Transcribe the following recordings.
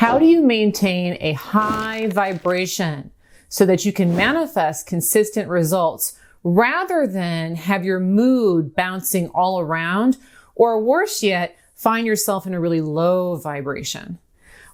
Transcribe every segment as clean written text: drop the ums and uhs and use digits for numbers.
How do you maintain a high vibration so that you can manifest consistent results rather than have your mood bouncing all around, or worse yet, find yourself in a really low vibration?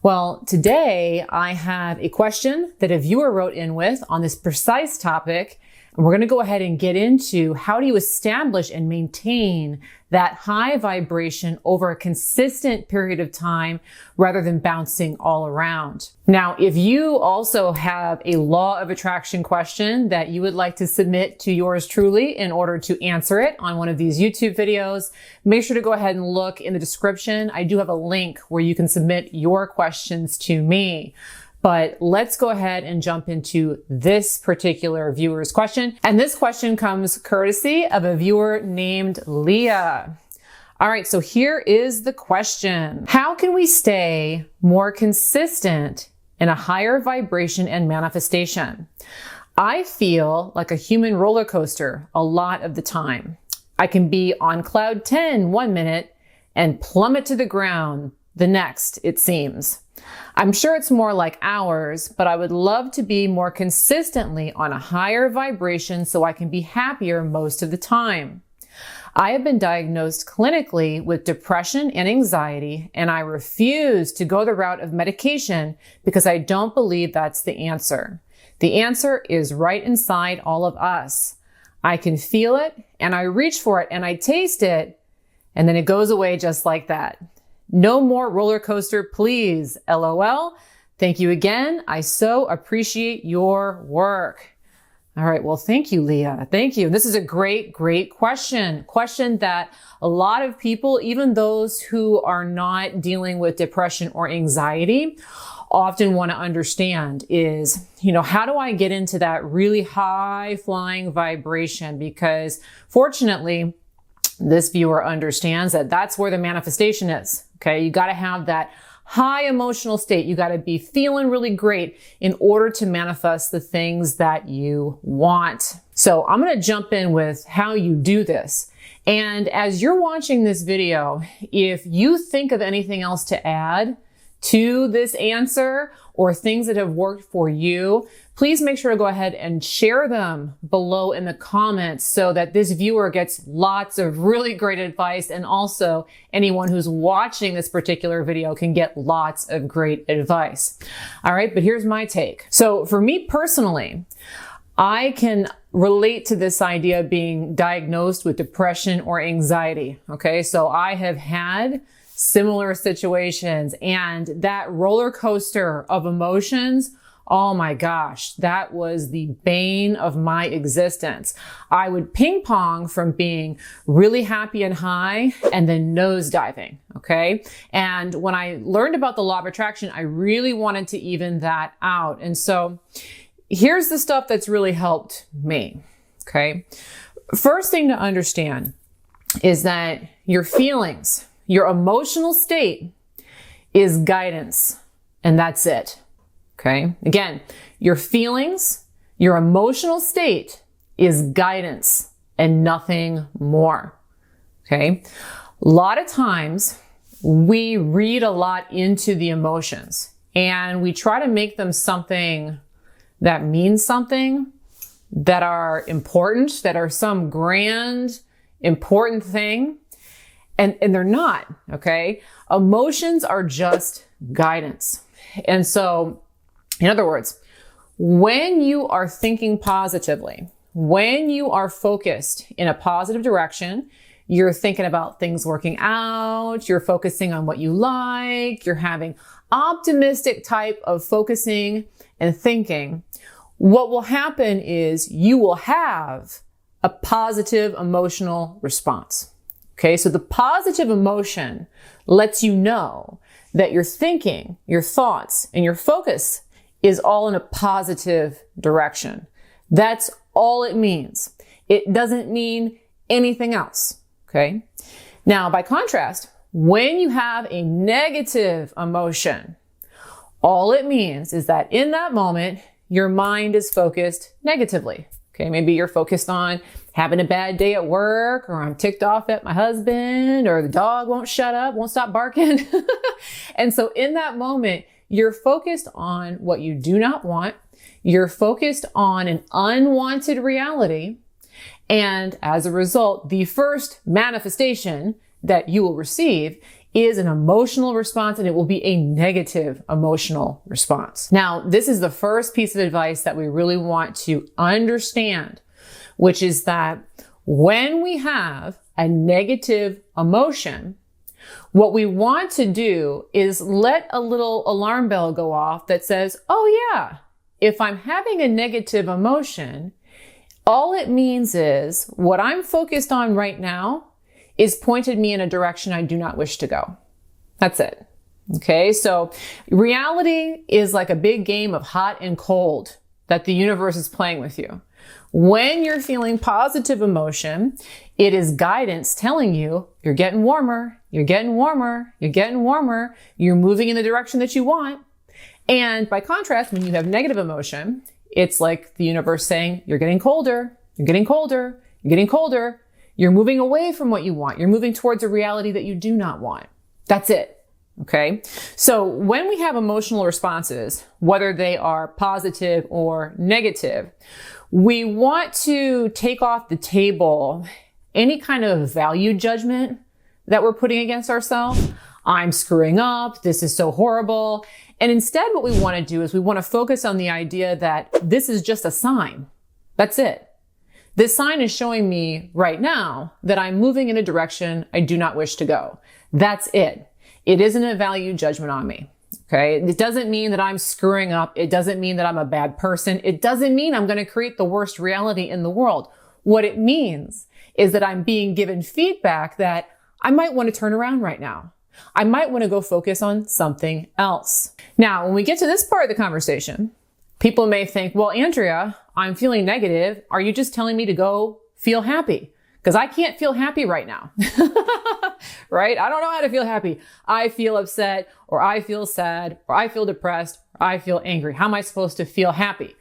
Well, today I have a question that a viewer wrote in with on this precise topic, and we're going to go ahead and get into how do you establish and maintain that high vibration over a consistent period of time rather than bouncing all around. Now, if you also have a law of attraction question that you would like to submit to yours truly in order to answer it on one of these YouTube videos, make sure to go ahead and look in the description. I do have a link where you can submit your questions to me. But let's go ahead and jump into this particular viewer's question. And this question comes courtesy of a viewer named Leah. All right, so here is the question. How can we stay more consistent in a higher vibration and manifestation? I feel like a human roller coaster a lot of the time. I can be on cloud 10 one minute and plummet to the ground the next, it seems. I'm sure it's more like hours, but I would love to be more consistently on a higher vibration so I can be happier most of the time. I have been diagnosed clinically with depression and anxiety, and I refuse to go the route of medication because I don't believe that's the answer. The answer is right inside all of us. I can feel it, and I reach for it, and I taste it, and then it goes away just like that. No more roller coaster, please. LOL. Thank you again. I so appreciate your work. All right. Well, thank you, Leah. Thank you. This is a great question. Question that a lot of people, even those who are not dealing with depression or anxiety, often want to understand is, how do I get into that really high flying vibration? Because fortunately, this viewer understands that that's where the manifestation is. Okay. You got to have that high emotional state. You got to be feeling really great in order to manifest the things that you want. So I'm going to jump in with how you do this. And as you're watching this video, if you think of anything else to add to this answer or things that have worked for you, please make sure to go ahead and share them below in the comments so that this viewer gets lots of really great advice, and also anyone who's watching this particular video can get lots of great advice. All right, but here's my take. So for me personally, I can relate to this idea of being diagnosed with depression or anxiety. Okay, so I have had similar situations, and that roller coaster of emotions, oh my gosh, that was the bane of my existence. I would ping pong from being really happy and high and then nosediving, okay? And when I learned about the law of attraction, I really wanted to even that out. And so here's the stuff that's really helped me, okay? First thing to understand is that your feelings, your emotional state is guidance, and that's it. Okay. Again, your feelings, your emotional state is guidance and nothing more. Okay. A lot of times we read a lot into the emotions and we try to make them something that means something, that are important, that are some grand, important thing. And they're not, okay? Emotions are just guidance. And so, in other words, when you are thinking positively, when you are focused in a positive direction, you're thinking about things working out, you're focusing on what you like, you're having optimistic type of focusing and thinking, what will happen is you will have a positive emotional response. Okay, so the positive emotion lets you know that your thinking, your thoughts, and your focus is all in a positive direction. That's all it means. It doesn't mean anything else. Okay. Now, by contrast, when you have a negative emotion, all it means is that in that moment, your mind is focused negatively. Okay, maybe you're focused on having a bad day at work, or I'm ticked off at my husband, or the dog won't shut up, won't stop barking. And so in that moment, you're focused on what you do not want. You're focused on an unwanted reality. And as a result, the first manifestation that you will receive is an emotional response, and it will be a negative emotional response. Now, this is the first piece of advice that we really want to understand, which is that when we have a negative emotion, what we want to do is let a little alarm bell go off that says, oh yeah, if I'm having a negative emotion, all it means is what I'm focused on right now is pointed me in a direction I do not wish to go. That's it. Okay. So reality is like a big game of hot and cold that the universe is playing with you. When you're feeling positive emotion, it is guidance telling you you're getting warmer, you're getting warmer, you're getting warmer, you're moving in the direction that you want. And by contrast, when you have negative emotion, it's like the universe saying you're getting colder, you're getting colder, you're getting colder. You're moving away from what you want. You're moving towards a reality that you do not want. That's it. Okay. So when we have emotional responses, whether they are positive or negative, we want to take off the table any kind of value judgment that we're putting against ourselves. I'm screwing up. This is so horrible. And instead, what we want to do is we want to focus on the idea that this is just a sign. That's it. This sign is showing me right now that I'm moving in a direction I do not wish to go. That's it. It isn't a value judgment on me. Okay. It doesn't mean that I'm screwing up. It doesn't mean that I'm a bad person. It doesn't mean I'm going to create the worst reality in the world. What it means is that I'm being given feedback that I might want to turn around right now. I might want to go focus on something else. Now, when we get to this part of the conversation, people may think, well, Andrea, I'm feeling negative. Are you just telling me to go feel happy? Because I can't feel happy right now. Right? I don't know how to feel happy. I feel upset, or I feel sad, or I feel depressed, or I feel angry. How am I supposed to feel happy?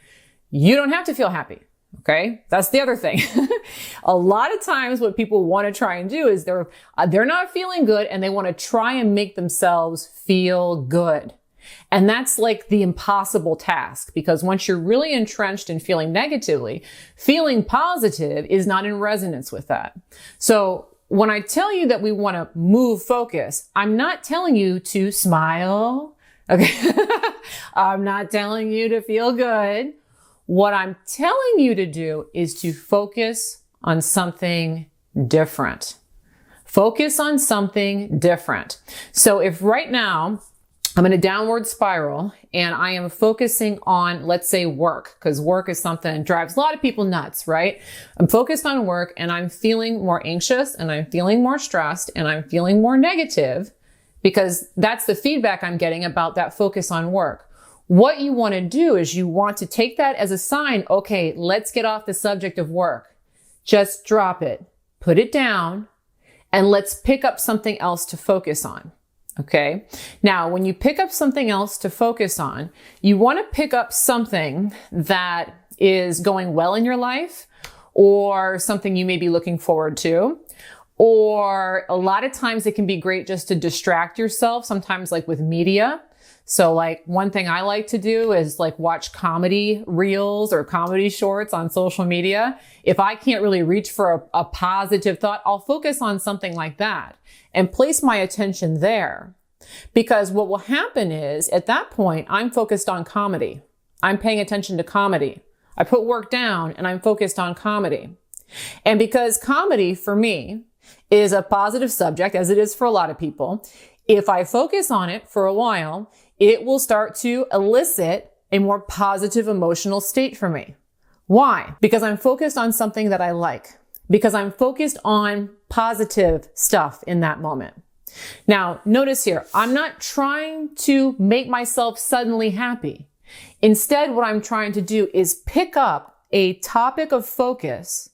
You don't have to feel happy. Okay. That's the other thing. A lot of times what people want to try and do is they're not feeling good and they want to try and make themselves feel good. And that's like the impossible task, because once you're really entrenched in feeling negatively, feeling positive is not in resonance with that. So when I tell you that we want to move focus, I'm not telling you to smile. Okay. I'm not telling you to feel good. What I'm telling you to do is to focus on something different. Focus on something different. So if right now I'm in a downward spiral and I am focusing on, let's say, work, because work is something that drives a lot of people nuts, right? I'm focused on work and I'm feeling more anxious and I'm feeling more stressed and I'm feeling more negative, because that's the feedback I'm getting about that focus on work. What you want to do is you want to take that as a sign. Okay, let's get off the subject of work. Just drop it, put it down, and let's pick up something else to focus on. Okay. Now, when you pick up something else to focus on, you want to pick up something that is going well in your life, or something you may be looking forward to. Or a lot of times it can be great just to distract yourself, sometimes like with media. So like one thing I like to do is like watch comedy reels or comedy shorts on social media. If I can't really reach for a positive thought, I'll focus on something like that and place my attention there. Because what will happen is at that point, I'm focused on comedy. I'm paying attention to comedy. I put work down and I'm focused on comedy. And because comedy for me is a positive subject, as it is for a lot of people, if I focus on it for a while, it will start to elicit a more positive emotional state for me. Why? Because I'm focused on something that I like. Because I'm focused on positive stuff in that moment. Now, notice here, I'm not trying to make myself suddenly happy. Instead, what I'm trying to do is pick up a topic of focus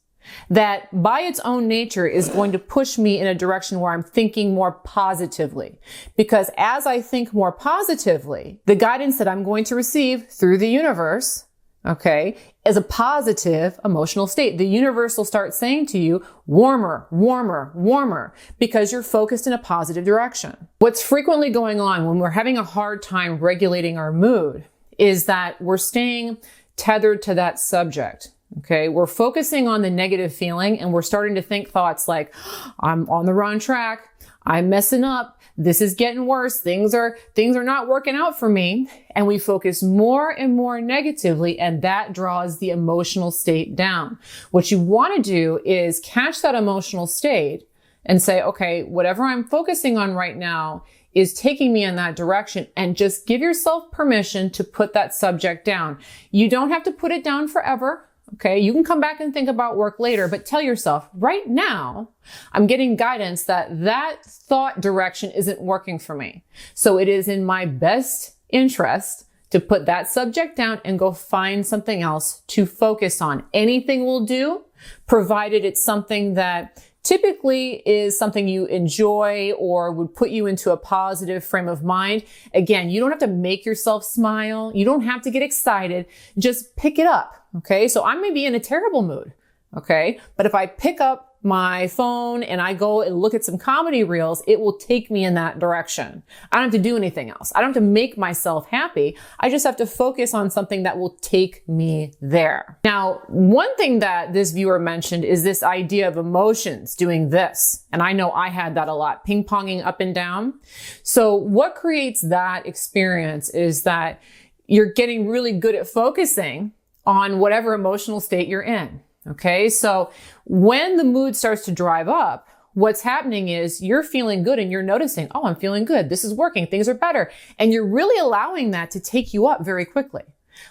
that by its own nature is going to push me in a direction where I'm thinking more positively. Because as I think more positively, the guidance that I'm going to receive through the universe, okay, as a positive emotional state. The universe will start saying to you, warmer, warmer, warmer, because you're focused in a positive direction. What's frequently going on when we're having a hard time regulating our mood is that we're staying tethered to that subject. Okay, we're focusing on the negative feeling and we're starting to think thoughts like, I'm on the wrong track, I'm messing up, this is getting worse, things are not working out for me. And we focus more and more negatively, and that draws the emotional state down. What you want to do is catch that emotional state and say, okay, whatever I'm focusing on right now is taking me in that direction, and just give yourself permission to put that subject down. You don't have to put it down forever. Okay, you can come back and think about work later, but tell yourself, right now, I'm getting guidance that thought direction isn't working for me. So it is in my best interest to put that subject down and go find something else to focus on. Anything will do, provided it's something that typically is something you enjoy or would put you into a positive frame of mind. Again, you don't have to make yourself smile. You don't have to get excited. Just pick it up. Okay. So I may be in a terrible mood. Okay. But if I pick up my phone and I go and look at some comedy reels, it will take me in that direction. I don't have to do anything else. I don't have to make myself happy. I just have to focus on something that will take me there. Now, one thing that this viewer mentioned is this idea of emotions doing this. And I know I had that a lot, ping-ponging up and down. So what creates that experience is that you're getting really good at focusing on whatever emotional state you're in. Okay, so when the mood starts to drive up, what's happening is you're feeling good and you're noticing, oh, I'm feeling good. This is working. Things are better. And you're really allowing that to take you up very quickly.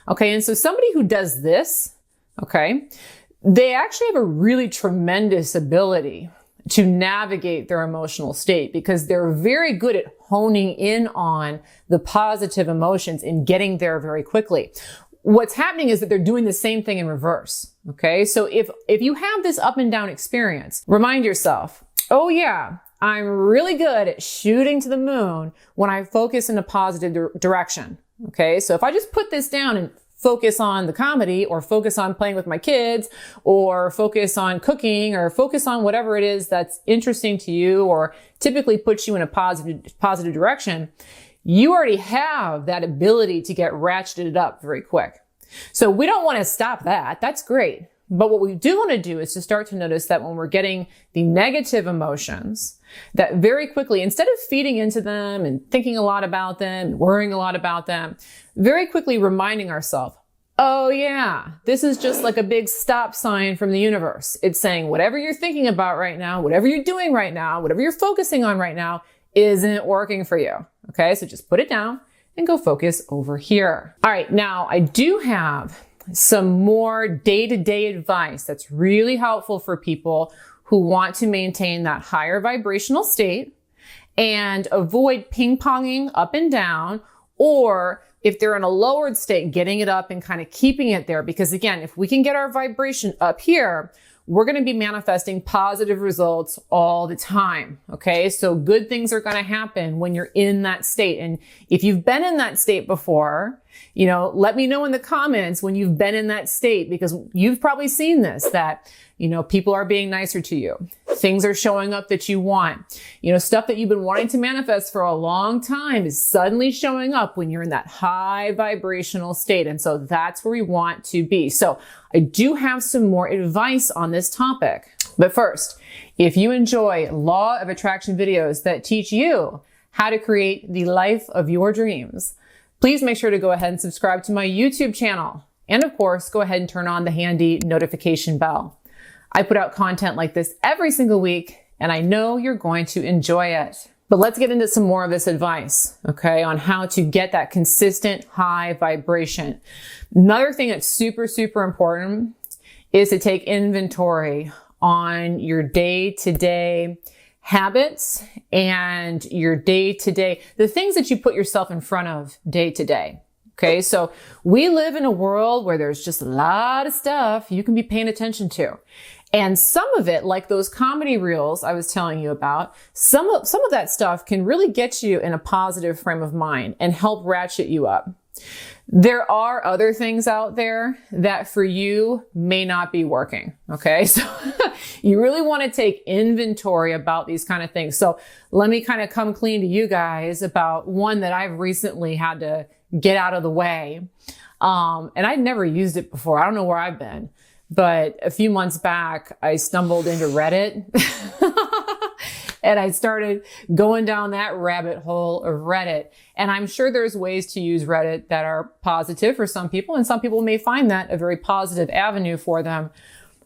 Okay, and so somebody who does this, okay, they actually have a really tremendous ability to navigate their emotional state because they're very good at honing in on the positive emotions and getting there very quickly. What's happening is that they're doing the same thing in reverse. Okay. So if you have this up and down experience, remind yourself, oh yeah, I'm really good at shooting to the moon when I focus in a positive direction. Okay. So if I just put this down and focus on the comedy or focus on playing with my kids or focus on cooking or focus on whatever it is that's interesting to you or typically puts you in a positive direction, you already have that ability to get ratcheted up very quick. So we don't want to stop that. That's great. But what we do want to do is to start to notice that when we're getting the negative emotions, that very quickly, instead of feeding into them and thinking a lot about them, worrying a lot about them, very quickly reminding ourselves, oh yeah, this is just like a big stop sign from the universe. It's saying whatever you're thinking about right now, whatever you're doing right now, whatever you're focusing on right now isn't working for you. Okay, so just put it down and go focus over here. All right, now I do have some more day-to-day advice that's really helpful for people who want to maintain that higher vibrational state and avoid ping-ponging up and down, or if they're in a lowered state, getting it up and kind of keeping it there. Because again, if we can get our vibration up here, we're going to be manifesting positive results all the time. Okay. So good things are going to happen when you're in that state. And if you've been in that state before, let me know in the comments when you've been in that state, because you've probably seen this, that, people are being nicer to you. Things are showing up that you want. Stuff that you've been wanting to manifest for a long time is suddenly showing up when you're in that high vibrational state. And so that's where we want to be. So I do have some more advice on this topic. But first, if you enjoy law of attraction videos that teach you how to create the life of your dreams, please make sure to go ahead and subscribe to my YouTube channel. And of course, go ahead and turn on the handy notification bell. I put out content like this every single week, and I know you're going to enjoy it. But let's get into some more of this advice, okay, on how to get that consistent high vibration. Another thing that's super, super important is to take inventory on your day-to-day habits and your day-to-day, the things that you put yourself in front of day-to-day. Okay, so we live in a world where there's just a lot of stuff you can be paying attention to. And some of it, like those comedy reels I was telling you about, some of that stuff can really get you in a positive frame of mind and help ratchet you up. There are other things out there that for you may not be working. Okay. So you really want to take inventory about these kind of things. So let me kind of come clean to you guys about one that I've recently had to get out of the way. And I'd never used it before. I don't know where I've been, but a few months back, I stumbled into Reddit. And I started going down that rabbit hole of Reddit. And I'm sure there's ways to use Reddit that are positive for some people, and some people may find that a very positive avenue for them.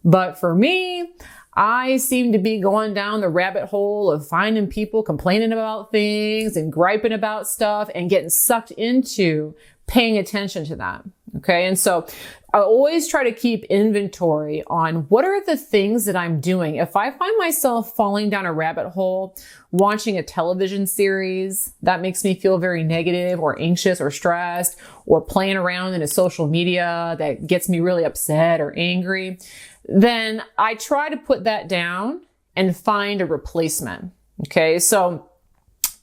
But for me, I seem to be going down the rabbit hole of finding people complaining about things and griping about stuff and getting sucked into paying attention to that. Okay. And so I always try to keep inventory on what are the things that I'm doing. If I find myself falling down a rabbit hole, watching a television series that makes me feel very negative or anxious or stressed, or playing around in a social media that gets me really upset or angry, then I try to put that down and find a replacement. Okay. So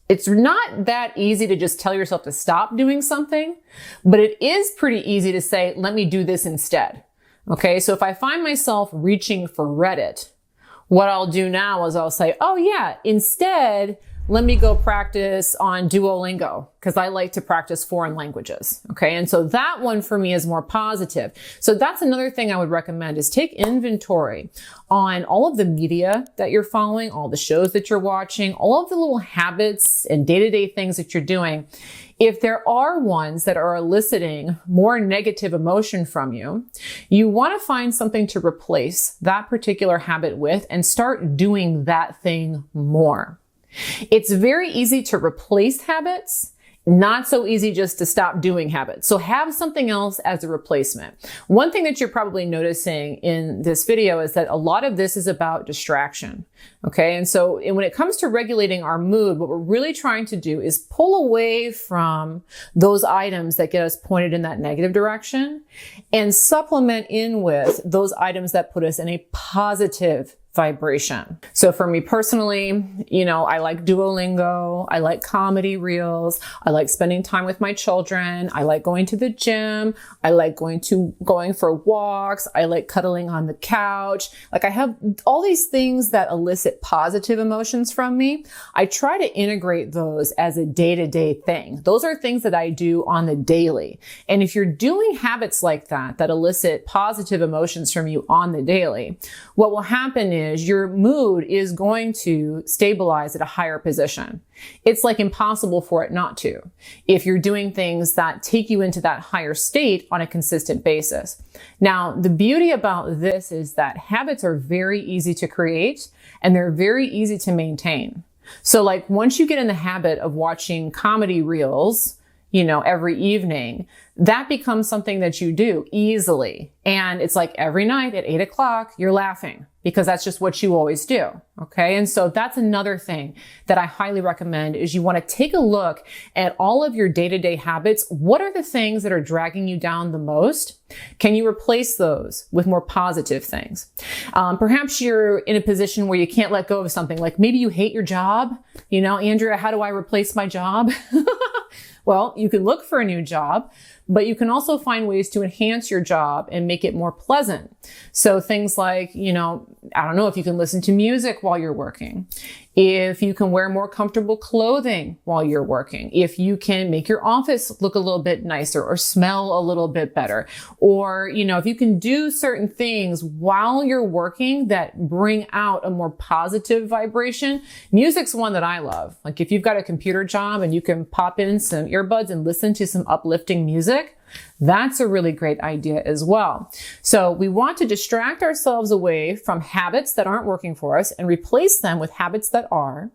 it's not that easy to just tell yourself to stop doing something, but it is pretty easy to say, let me do this instead. Okay. So if I find myself reaching for Reddit, what I'll do now is I'll say, oh yeah, instead, let me go practice on Duolingo because I like to practice foreign languages. Okay. And so that one for me is more positive. So that's another thing I would recommend is take inventory on all of the media that you're following, all the shows that you're watching, all of the little habits and day-to-day things that you're doing. If there are ones that are eliciting more negative emotion from you, you want to find something to replace that particular habit with and start doing that thing more. It's very easy to replace habits, not so easy just to stop doing habits. So have something else as a replacement. One thing that you're probably noticing in this video is that a lot of this is about distraction. Okay. And so when it comes to regulating our mood, what we're really trying to do is pull away from those items that get us pointed in that negative direction and supplement in with those items that put us in a positive vibration. So for me personally, I like Duolingo. I like comedy reels. I like spending time with my children. I like going to the gym. I like going for walks. I like cuddling on the couch. Like I have all these things that elicit positive emotions from me. I try to integrate those as a day-to-day thing. Those are things that I do on the daily. And if you're doing habits like that elicit positive emotions from you on the daily, what will happen is your mood is going to stabilize at a higher position. It's like impossible for it not to if you're doing things that take you into that higher state on a consistent basis. Now, the beauty about this is that habits are very easy to create and they're very easy to maintain. So like once you get in the habit of watching comedy reels, every evening, that becomes something that you do easily. And it's like every night at 8 o'clock, you're laughing because that's just what you always do. Okay. And so that's another thing that I highly recommend is you want to take a look at all of your day-to-day habits. What are the things that are dragging you down the most? Can you replace those with more positive things? Perhaps you're in a position where you can't let go of something, like maybe you hate your job. Andrea, how do I replace my job? Well, you can look for a new job, but you can also find ways to enhance your job and make it more pleasant. So things like, I don't know if you can listen to music while you're working, if you can wear more comfortable clothing while you're working, if you can make your office look a little bit nicer or smell a little bit better, or, if you can do certain things while you're working that bring out a more positive vibration. Music's one that I love. Like if you've got a computer job and you can pop in some earbuds and listen to some uplifting music, that's a really great idea as well. So we want to distract ourselves away from habits that aren't working for us and replace them with habits that are.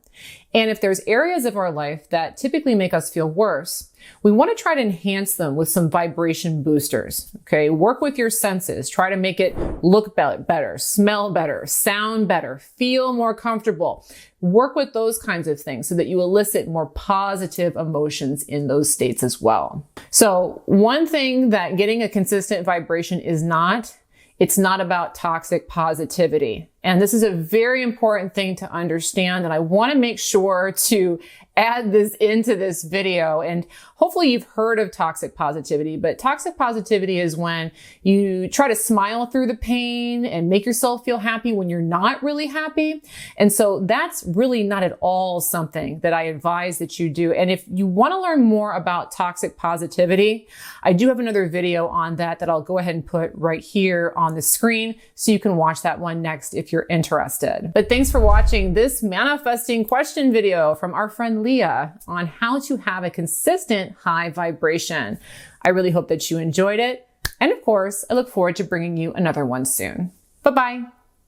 And if there's areas of our life that typically make us feel worse, we want to try to enhance them with some vibration boosters. Okay. Work with your senses. Try to make it look better, smell better, sound better, feel more comfortable. Work with those kinds of things so that you elicit more positive emotions in those states as well. So one thing that getting a consistent vibration is not, it's not about toxic positivity. And this is a very important thing to understand. And I want to make sure to add this into this video. And hopefully you've heard of toxic positivity, but toxic positivity is when you try to smile through the pain and make yourself feel happy when you're not really happy. And so that's really not at all something that I advise that you do. And if you want to learn more about toxic positivity, I do have another video on that I'll go ahead and put right here on the screen so you can watch that one next if you're interested. But thanks for watching this manifesting question video from our friend Leah on how to have a consistent high vibration. I really hope that you enjoyed it. And of course, I look forward to bringing you another one soon. Bye-bye.